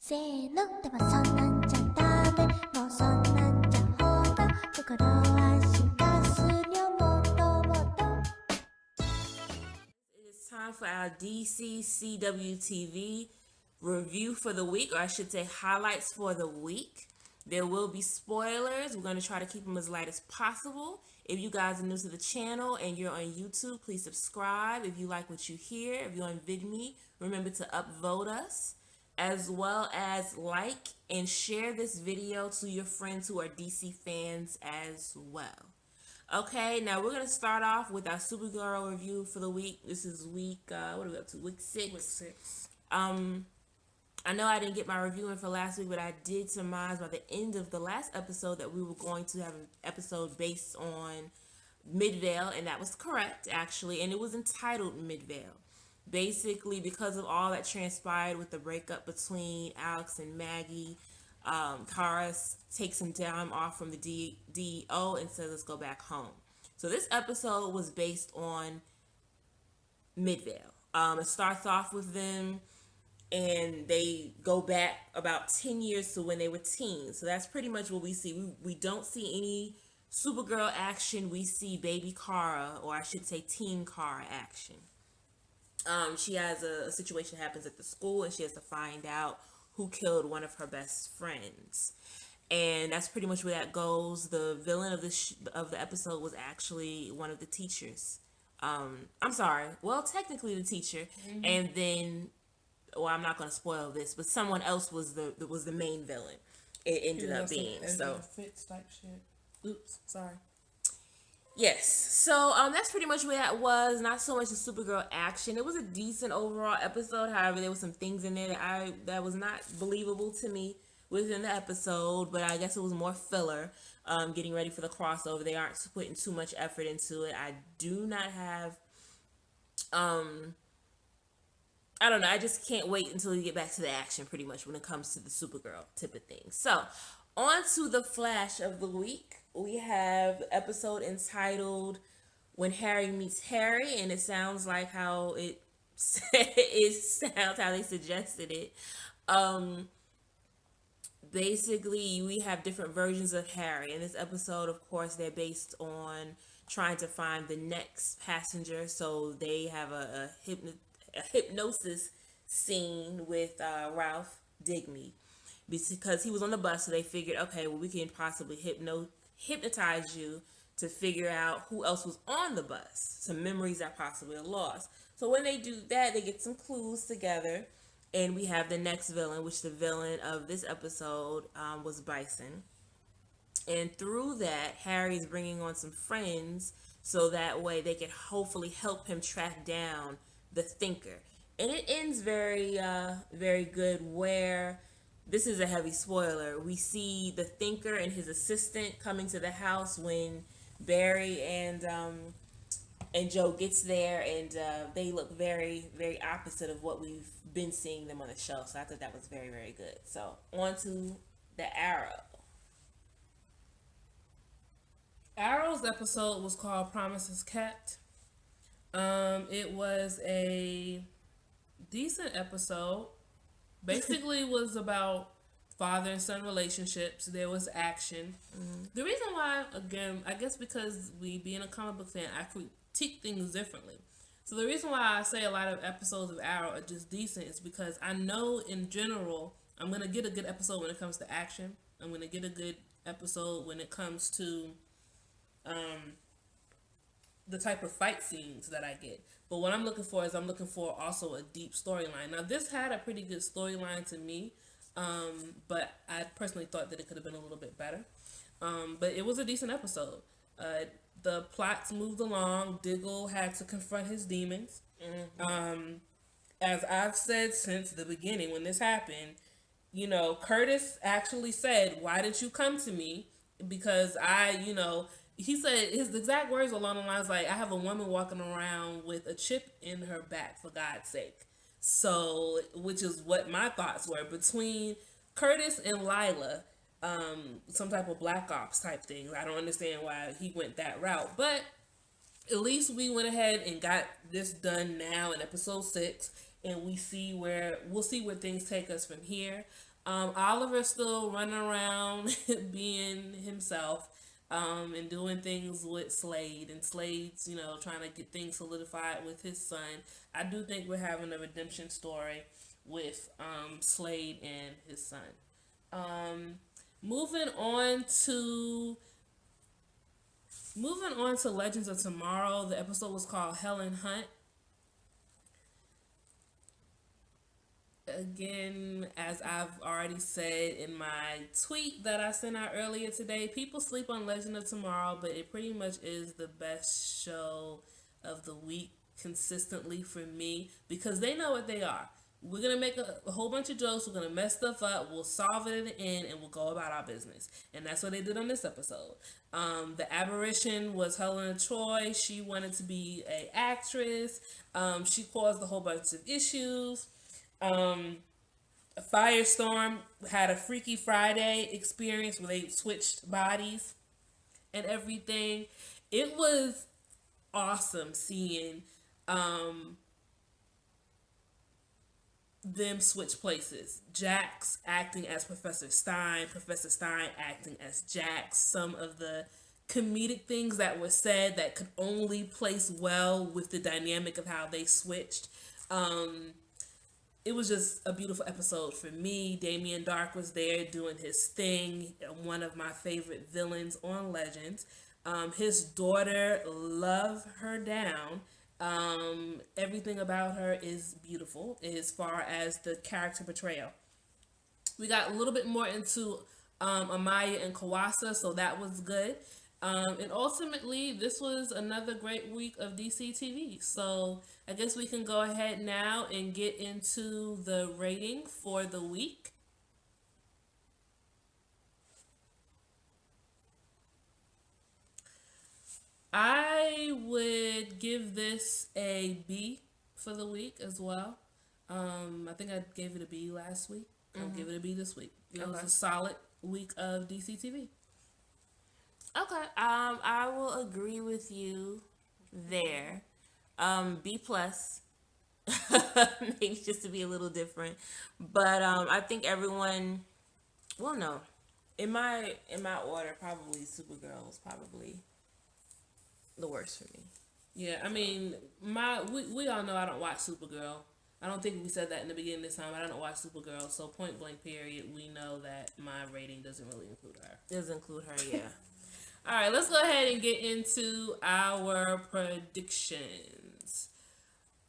せーのでもそんなんじゃダメもうそんなんじゃほら心は進化するよもっともっと It's time for our DC CWTV review for the week, or I should say highlights for the week. There will be spoilers. We're going to try to keep them as light as possible. If you guys are new to the channel and you're on YouTube, please subscribe. If you like what you hear, if you're on VidMe, remember to upvote us, as well as like and share this video to your friends who are DC fans as well. Okay, now we're going to start off with our Supergirl review for the week. This is week, what are we up to? Week 6. Week 6. I know I didn't get my review in for last week, but I did surmise by the end of the last episode that we were going to have an episode based on Midvale, and that was correct, actually, and it was entitled Midvale. Basically, because of all that transpired with the breakup between Alex and Maggie, Kara takes some time off from the DEO and says, let's go back home. So this episode was based on Midvale. It starts off with them, and they go back about 10 years to when they were teens. So that's pretty much what we see. We don't see any Supergirl action. We see baby Kara, or I should say teen Kara action. She has a situation happens at the school, and she has to find out who killed one of her best friends. And that's pretty much where that goes. The villain of the episode was actually one of the teachers. I'm sorry. Well, technically the teacher, and then, well, I'm not going to spoil this, but someone else was the main villain. It ended up being so. Fits type shit. Oops, sorry. Yes, so that's pretty much where that was. Not so much the Supergirl action. It was a decent overall episode. However, there were some things in there that was not believable to me within the episode. But I guess it was more filler. Getting ready for the crossover. They aren't putting too much effort into it. I do not have. I don't know. I just can't wait until we get back to the action. Pretty much when it comes to the Supergirl type of thing. So on to the Flash of the week. We have the episode entitled When Harry Meets Harry, and it sounds like how it sounds how they suggested it. Basically, we have different versions of Harry. In this episode, of course, they're based on trying to find the next passenger. So they have a hypnosis scene with Ralph Digby. Because he was on the bus, so they figured, okay, well, we can possibly hypnotize you to figure out who else was on the bus, some memories that possibly are lost. So when they do that, they get some clues together, and we have the next villain, which the villain of this episode was Bison. And through that, Harry's bringing on some friends, so that way they can hopefully help him track down the Thinker. And it ends very, very good, where this is a heavy spoiler. We see the Thinker and his assistant coming to the house when Barry and Joe gets there, and they look very, very opposite of what we've been seeing them on the show. So I thought that was very, very good. So on to the Arrow. Arrow's episode was called Promises Kept. It was a decent episode. Basically was about father and son relationships. There was action. The reason why, again, I guess because we being a comic book fan, I critique things differently. So the reason why I say a lot of episodes of Arrow are just decent is because I know in general I'm going to get a good episode when it comes to action. I'm going to get a good episode when it comes to the type of fight scenes that I get. But what I'm looking for is I'm looking for also a deep storyline. Now, this had a pretty good storyline to me, but I personally thought that it could have been a little bit better. But it was a decent episode. The plots moved along. Diggle had to confront his demons. As I've said since the beginning when this happened, you know, Curtis actually said, "Why didn't you come to me?" Because he said his exact words along the lines like, "I have a woman walking around with a chip in her back, for God's sake." So, which is what my thoughts were between Curtis and Lila, some type of Black Ops type thing. I don't understand why he went that route, but at least we went ahead and got this done now in episode 6, and we'll see where things take us from here. Oliver's still running around being himself, and doing things with Slade, and Slade's, trying to get things solidified with his son. I do think we're having a redemption story with Slade and his son. Um, moving on to Legends of Tomorrow. The episode was called Helen Hunt. Again, as I've already said in my tweet that I sent out earlier today, people sleep on Legend of Tomorrow, but it pretty much is the best show of the week consistently for me, because they know what they are. We're going to make a whole bunch of jokes, we're going to mess stuff up, we'll solve it in the end, and we'll go about our business. And that's what they did on this episode. The aberration was Helena Troy. She wanted to be an actress. She caused a whole bunch of issues. Firestorm had a Freaky Friday experience where they switched bodies and everything. It was awesome seeing them switch places. Jax acting as Professor Stein acting as Jax. Some of the comedic things that were said that could only place well with the dynamic of how they switched. It was just a beautiful episode for me. Damien Dark was there doing his thing, one of my favorite villains on Legends. His daughter, love her down. Everything about her is beautiful as far as the character portrayal. We got a little bit more into Amaya and Kawasa, so that was good. And ultimately, this was another great week of DC TV. So I guess we can go ahead now and get into the rating for the week. I would give this a B for the week as well. I think I gave it a B last week. I'll give it a B this week. It was a solid week of DC TV. Okay, I will agree with you there. B plus, maybe just to be a little different, but I think everyone. Well, no, in my order, probably Supergirl was probably the worst for me. Yeah, I mean, we all know I don't watch Supergirl. I don't think we said that in the beginning this time. I don't watch Supergirl, so point blank period, we know that my rating doesn't really include her. Doesn't include her, yeah. All right, let's go ahead and get into our predictions.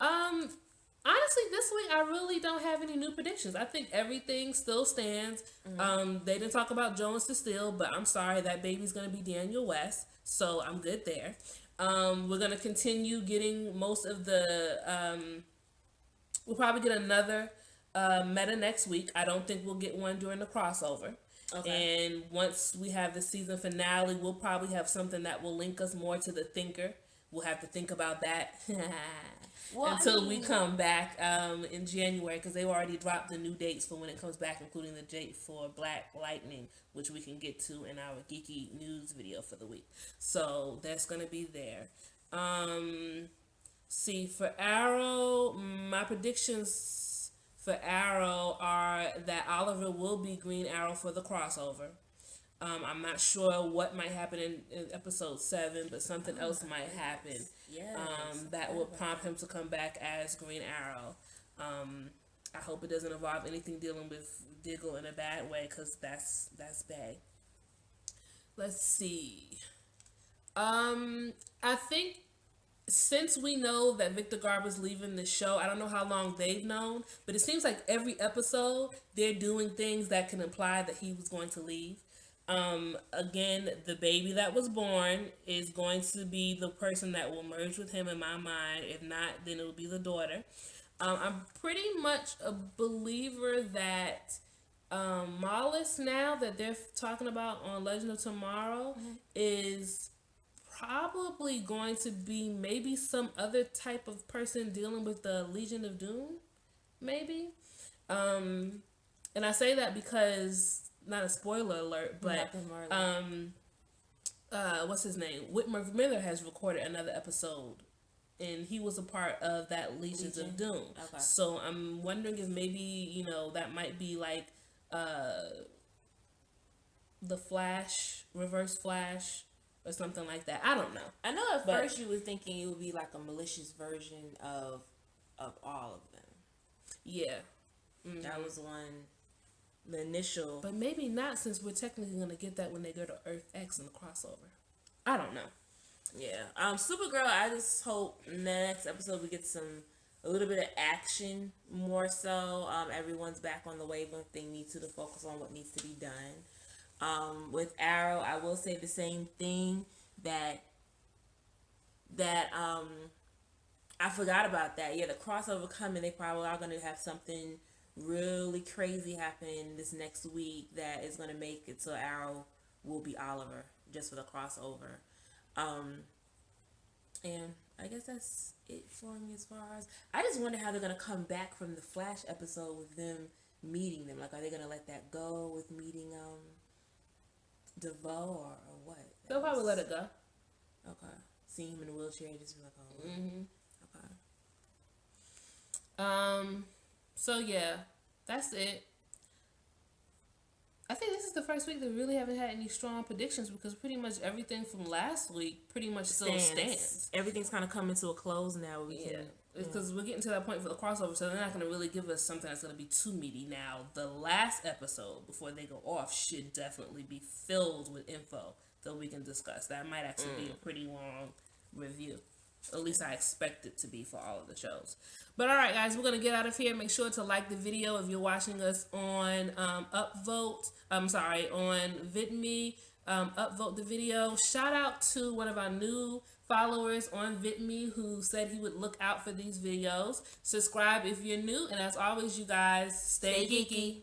Honestly, this week I really don't have any new predictions. I think everything still stands. They didn't talk about Jones to Steele, but I'm sorry, that baby's gonna be Daniel West, so I'm good there. We're gonna continue getting most of the. We'll probably get another meta next week. I don't think we'll get one during the crossover. Okay. And once we have the season finale, we'll probably have something that will link us more to the Thinker. We'll have to think about that until we come back in January, because they've already dropped the new dates for when it comes back, including the date for Black Lightning, which we can get to in our geeky news video for the week. So that's going to be there. See, for Arrow, my predictions for Arrow are that Oliver will be Green Arrow for the crossover. I'm not sure what might happen in episode 7, but something else might happen that will prompt him to come back as Green Arrow. I hope it doesn't involve anything dealing with Diggle in a bad way, because that's bad. Let's see. I think since we know that Victor Garber's leaving the show, I don't know how long they've known, but it seems like every episode they're doing things that can imply that he was going to leave. Again, the baby that was born is going to be the person that will merge with him in my mind. If not, then it will be the daughter. I'm pretty much a believer that Mollis, now that they're talking about on Legend of Tomorrow, is probably going to be maybe some other type of person dealing with the Legion of Doom, maybe. And I say that because, not a spoiler alert, but what's his name? Whitmer Miller has recorded another episode, and he was a part of that Legions of Doom. Okay. So I'm wondering if maybe, that might be like the Flash, Reverse Flash, or something like that. I don't know. I know at first you were thinking it would be like a malicious version of all of them. Yeah. Mm-hmm. That was the initial. But maybe not, since we're technically going to get that when they go to Earth X in the crossover. I don't know. Yeah. Supergirl, I just hope in the next episode we get a little bit of action more so. Everyone's back on the wavelength. They need to focus on what needs to be done. With Arrow, I will say the same thing that I forgot about that. Yeah, the crossover coming, they probably are going to have something really crazy happen this next week that is going to make it so Arrow will be Oliver just for the crossover. And I guess that's it for me as far as... I just wonder how they're going to come back from the Flash episode with them meeting them. Like, are they going to let that go with meeting DeVoe or what? They'll probably let it go. Okay. Seeing him in a wheelchair, just be like, oh. Mm-hmm. Okay. So yeah, that's it. I think this is the first week that we really haven't had any strong predictions, because pretty much everything from last week pretty much still stands. Everything's kind of coming to a close now. Because we're getting to that point for the crossover, so they're not going to really give us something that's going to be too meaty. Now, the last episode before they go off should definitely be filled with info that we can discuss. That might actually be a pretty long review. At least I expect it to be for all of the shows. But all right, guys, we're going to get out of here. Make sure to like the video if you're watching us on on VidMe. Upvote the video. Shout out to one of our new followers on VidMe who said he would look out for these videos. Subscribe if you're new. And as always, you guys, stay geeky.